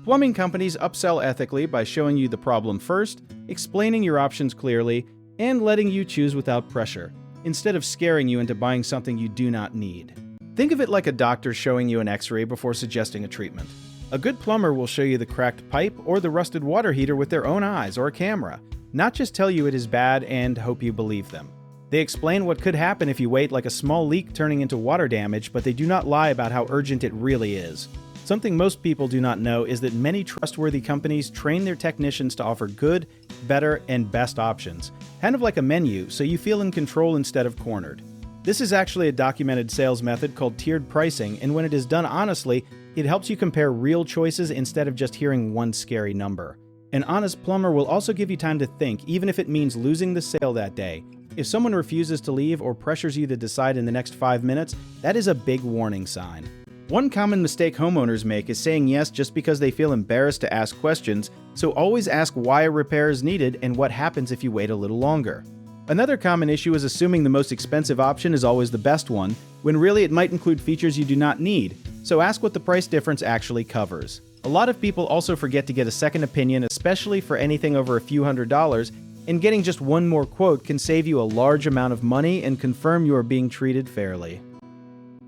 Plumbing companies upsell ethically by showing you the problem first, explaining your options clearly, and letting you choose without pressure, instead of scaring you into buying something you do not need. Think of it like a doctor showing you an x-ray before suggesting a treatment. A good plumber will show you the cracked pipe or the rusted water heater with their own eyes or a camera, not just tell you it is bad and hope you believe them. They explain what could happen if you wait, like a small leak turning into water damage, but they do not lie about how urgent it really is. Something most people do not know is that many trustworthy companies train their technicians to offer good, better, and best options, kind of like a menu, so you feel in control instead of cornered. This is actually a documented sales method called tiered pricing, and when it is done honestly, it helps you compare real choices instead of just hearing one scary number. An honest plumber will also give you time to think, even if it means losing the sale that day. If someone refuses to leave or pressures you to decide in the next 5 minutes, that is a big warning sign. One common mistake homeowners make is saying yes just because they feel embarrassed to ask questions, so always ask why a repair is needed and what happens if you wait a little longer. Another common issue is assuming the most expensive option is always the best one, when really it might include features you do not need, so ask what the price difference actually covers. A lot of people also forget to get a second opinion, especially for anything over a few $100s, and getting just one more quote can save you a large amount of money and confirm you are being treated fairly.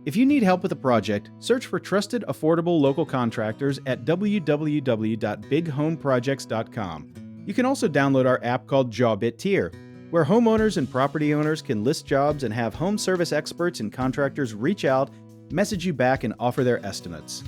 If you need help with a project, search for trusted, affordable local contractors at www.bighomeprojects.com. You can also download our app called Job It Tier, where homeowners and property owners can list jobs and have home service experts and contractors reach out, message you back, and offer their estimates.